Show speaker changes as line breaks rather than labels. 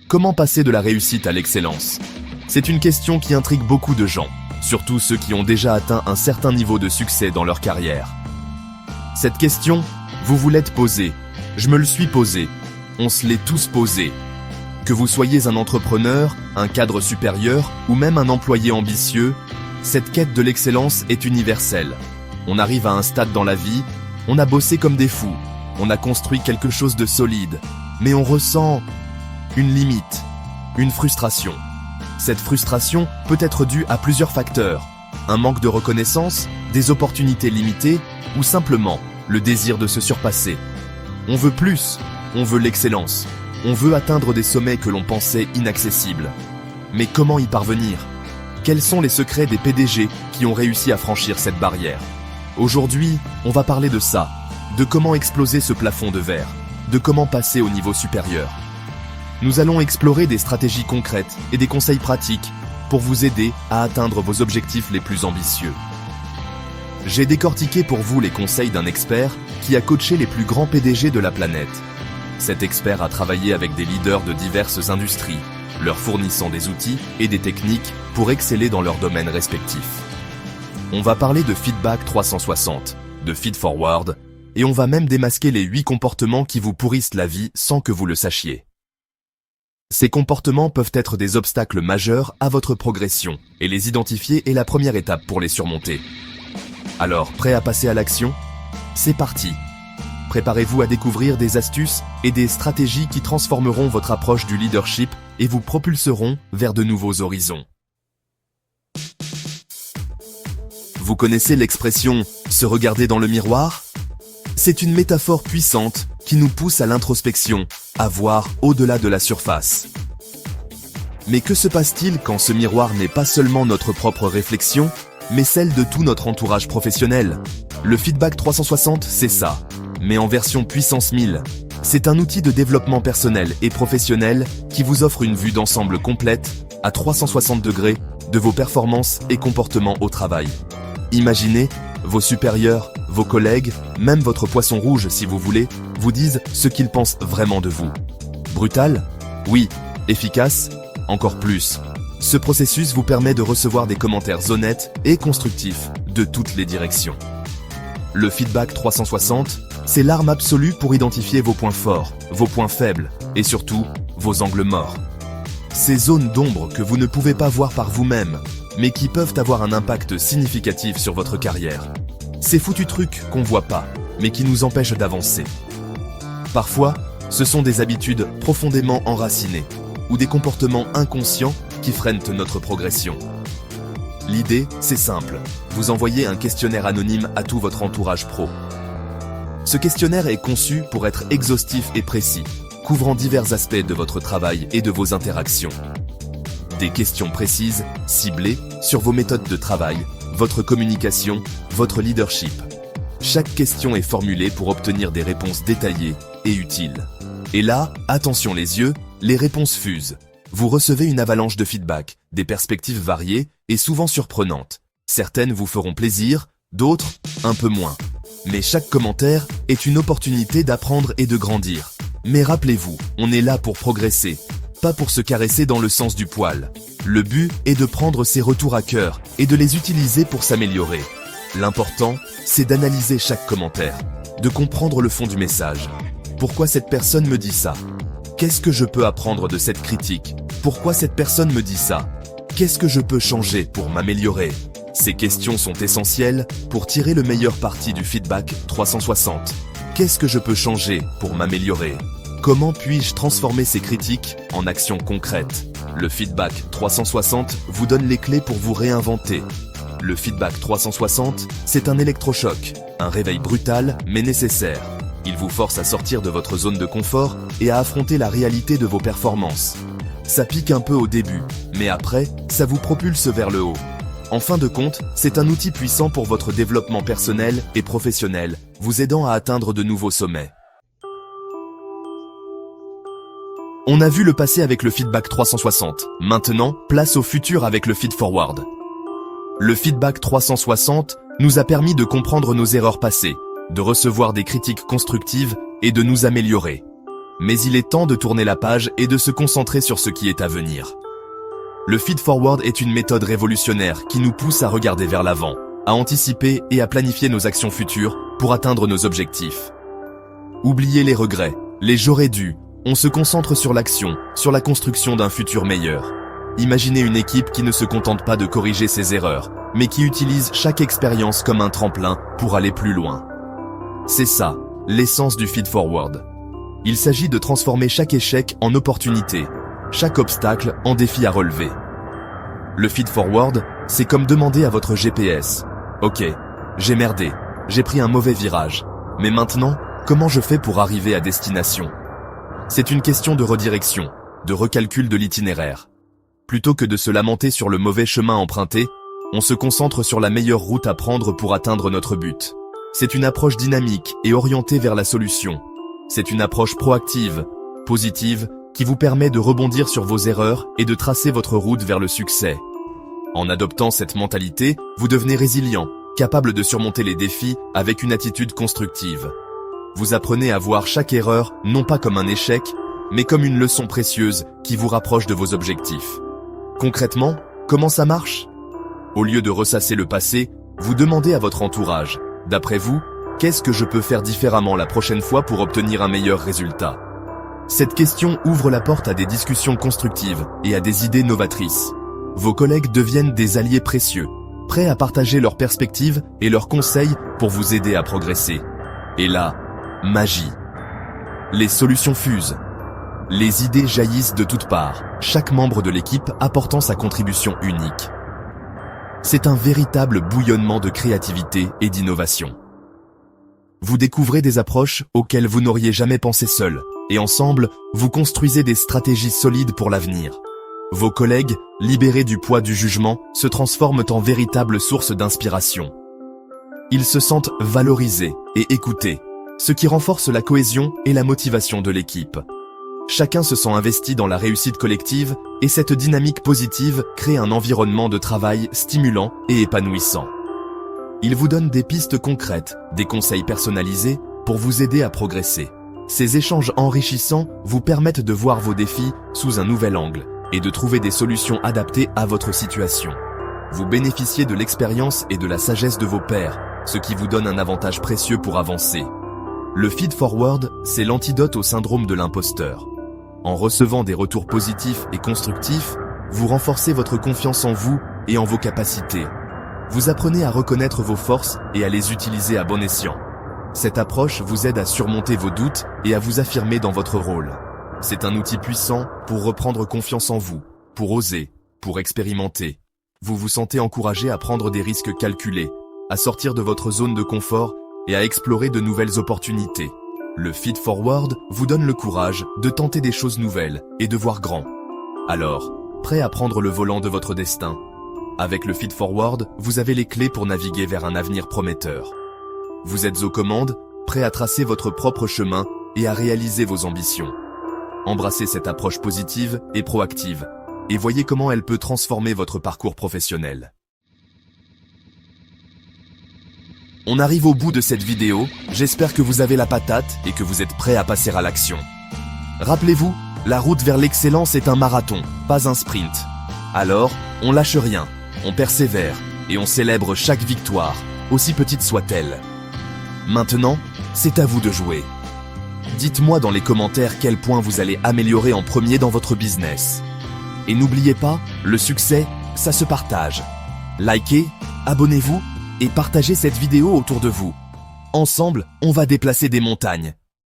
Comment passer de la réussite à l'excellence? C'est une question qui intrigue beaucoup de gens, surtout ceux qui ont déjà atteint un certain niveau de succès dans leur carrière. Cette question, vous vous l'êtes posée, je me le suis posée, on se l'est tous posée. Que vous soyez un entrepreneur, un cadre supérieur ou même un employé ambitieux, cette quête de l'excellence est universelle. On arrive à un stade dans la vie, on a bossé comme des fous, on a construit quelque chose de solide, mais on ressent une limite, une frustration. Cette frustration peut être due à plusieurs facteurs, un manque de reconnaissance, des opportunités limitées ou simplement le désir de se surpasser. On veut plus, on veut l'excellence, on veut atteindre des sommets que l'on pensait inaccessibles. Mais comment y parvenir? Quels sont les secrets des PDG qui ont réussi à franchir cette barrière? Aujourd'hui, on va parler de ça, de comment exploser ce plafond de verre, de comment passer au niveau supérieur. Nous allons explorer des stratégies concrètes et des conseils pratiques pour vous aider à atteindre vos objectifs les plus ambitieux. J'ai décortiqué pour vous les conseils d'un expert qui a coaché les plus grands PDG de la planète. Cet expert a travaillé avec des leaders de diverses industries, leur fournissant des outils et des techniques pour exceller dans leurs domaines respectifs. On va parler de feedback 360, de feed-forward, et on va même démasquer les 8 comportements qui vous pourrissent la vie sans que vous le sachiez. Ces comportements peuvent être des obstacles majeurs à votre progression, et les identifier est la première étape pour les surmonter. Alors, prêt à passer à l'action? C'est parti! Préparez-vous à découvrir des astuces et des stratégies qui transformeront votre approche du leadership et vous propulseront vers de nouveaux horizons. Vous connaissez l'expression « se regarder dans le miroir » ? C'est une métaphore puissante qui nous pousse à l'introspection, à voir au-delà de la surface. Mais que se passe-t-il quand ce miroir n'est pas seulement notre propre réflexion, mais celle de tout notre entourage professionnel? Le feedback 360, c'est ça, mais en version puissance 1000. C'est un outil de développement personnel et professionnel qui vous offre une vue d'ensemble complète, à 360 degrés, de vos performances et comportements au travail. Imaginez, vos supérieurs, vos collègues, même votre poisson rouge si vous voulez, vous disent ce qu'ils pensent vraiment de vous. Brutal? Oui. Efficace? Encore plus. Ce processus vous permet de recevoir des commentaires honnêtes et constructifs de toutes les directions. Le feedback 360, c'est l'arme absolue pour identifier vos points forts, vos points faibles et surtout vos angles morts. Ces zones d'ombre que vous ne pouvez pas voir par vous-même, mais qui peuvent avoir un impact significatif sur votre carrière. Ces foutus trucs qu'on voit pas, mais qui nous empêchent d'avancer. Parfois, ce sont des habitudes profondément enracinées ou des comportements inconscients qui freinent notre progression. L'idée, c'est simple. Vous envoyez un questionnaire anonyme à tout votre entourage pro. Ce questionnaire est conçu pour être exhaustif et précis, couvrant divers aspects de votre travail et de vos interactions. Des questions précises, ciblées, sur vos méthodes de travail, votre communication, votre leadership. Chaque question est formulée pour obtenir des réponses détaillées et utiles. Et là, attention les yeux, les réponses fusent. Vous recevez une avalanche de feedback, des perspectives variées et souvent surprenantes. Certaines vous feront plaisir, d'autres, un peu moins. Mais chaque commentaire est une opportunité d'apprendre et de grandir. Mais rappelez-vous, on est là pour progresser, pas pour se caresser dans le sens du poil. Le but est de prendre ces retours à cœur et de les utiliser pour s'améliorer. L'important, c'est d'analyser chaque commentaire, de comprendre le fond du message. Pourquoi cette personne me dit ça? Qu'est-ce que je peux apprendre de cette critique? Pourquoi cette personne me dit ça? Qu'est-ce que je peux changer pour m'améliorer? Ces questions sont essentielles pour tirer le meilleur parti du feedback 360. Qu'est-ce que je peux changer pour m'améliorer? Comment puis-je transformer ces critiques en actions concrètes? Le feedback 360 vous donne les clés pour vous réinventer. Le feedback 360, c'est un électrochoc, un réveil brutal mais nécessaire. Il vous force à sortir de votre zone de confort et à affronter la réalité de vos performances. Ça pique un peu au début, mais après, ça vous propulse vers le haut. En fin de compte, c'est un outil puissant pour votre développement personnel et professionnel, vous aidant à atteindre de nouveaux sommets. On a vu le passé avec le feedback 360. Maintenant, place au futur avec le feed-forward. Le feedback 360 nous a permis de comprendre nos erreurs passées, de recevoir des critiques constructives et de nous améliorer. Mais il est temps de tourner la page et de se concentrer sur ce qui est à venir. Le Feed Forward est une méthode révolutionnaire qui nous pousse à regarder vers l'avant, à anticiper et à planifier nos actions futures pour atteindre nos objectifs. Oubliez les regrets, les j'aurais dû, on se concentre sur l'action, sur la construction d'un futur meilleur. Imaginez une équipe qui ne se contente pas de corriger ses erreurs, mais qui utilise chaque expérience comme un tremplin pour aller plus loin. C'est ça, l'essence du Feed Forward. Il s'agit de transformer chaque échec en opportunité, chaque obstacle en défi à relever. Le Feed Forward, c'est comme demander à votre GPS « Ok, j'ai merdé, j'ai pris un mauvais virage, mais maintenant, comment je fais pour arriver à destination ?» C'est une question de redirection, de recalcul de l'itinéraire. Plutôt que de se lamenter sur le mauvais chemin emprunté, on se concentre sur la meilleure route à prendre pour atteindre notre but. C'est une approche dynamique et orientée vers la solution. C'est une approche proactive, positive, qui vous permet de rebondir sur vos erreurs et de tracer votre route vers le succès. En adoptant cette mentalité, vous devenez résilient, capable de surmonter les défis avec une attitude constructive. Vous apprenez à voir chaque erreur non pas comme un échec, mais comme une leçon précieuse qui vous rapproche de vos objectifs. Concrètement, comment ça marche ? Au lieu de ressasser le passé, vous demandez à votre entourage, d'après vous, qu'est-ce que je peux faire différemment la prochaine fois pour obtenir un meilleur résultat ? Cette question ouvre la porte à des discussions constructives et à des idées novatrices. Vos collègues deviennent des alliés précieux, prêts à partager leurs perspectives et leurs conseils pour vous aider à progresser. Et là, magie. Les solutions fusent. Les idées jaillissent de toutes parts, chaque membre de l'équipe apportant sa contribution unique. C'est un véritable bouillonnement de créativité et d'innovation. Vous découvrez des approches auxquelles vous n'auriez jamais pensé seul, et ensemble, vous construisez des stratégies solides pour l'avenir. Vos collègues, libérés du poids du jugement, se transforment en véritables sources d'inspiration. Ils se sentent valorisés et écoutés, ce qui renforce la cohésion et la motivation de l'équipe. Chacun se sent investi dans la réussite collective et cette dynamique positive crée un environnement de travail stimulant et épanouissant. Il vous donne des pistes concrètes, des conseils personnalisés pour vous aider à progresser. Ces échanges enrichissants vous permettent de voir vos défis sous un nouvel angle et de trouver des solutions adaptées à votre situation. Vous bénéficiez de l'expérience et de la sagesse de vos pairs, ce qui vous donne un avantage précieux pour avancer. Le Feed Forward, c'est l'antidote au syndrome de l'imposteur. En recevant des retours positifs et constructifs, vous renforcez votre confiance en vous et en vos capacités. Vous apprenez à reconnaître vos forces et à les utiliser à bon escient. Cette approche vous aide à surmonter vos doutes et à vous affirmer dans votre rôle. C'est un outil puissant pour reprendre confiance en vous, pour oser, pour expérimenter. Vous vous sentez encouragé à prendre des risques calculés, à sortir de votre zone de confort et à explorer de nouvelles opportunités. Le Feed Forward vous donne le courage de tenter des choses nouvelles et de voir grand. Alors, prêt à prendre le volant de votre destin ? Avec le Feed Forward, vous avez les clés pour naviguer vers un avenir prometteur. Vous êtes aux commandes, prêt à tracer votre propre chemin et à réaliser vos ambitions. Embrassez cette approche positive et proactive, et voyez comment elle peut transformer votre parcours professionnel. On arrive au bout de cette vidéo, j'espère que vous avez la patate et que vous êtes prêts à passer à l'action. Rappelez-vous, la route vers l'excellence est un marathon, pas un sprint. Alors, on lâche rien, on persévère et on célèbre chaque victoire, aussi petite soit-elle. Maintenant, c'est à vous de jouer. Dites-moi dans les commentaires quel point vous allez améliorer en premier dans votre business. Et n'oubliez pas, le succès, ça se partage. Likez, abonnez-vous et partagez cette vidéo autour de vous. Ensemble, on va déplacer des montagnes.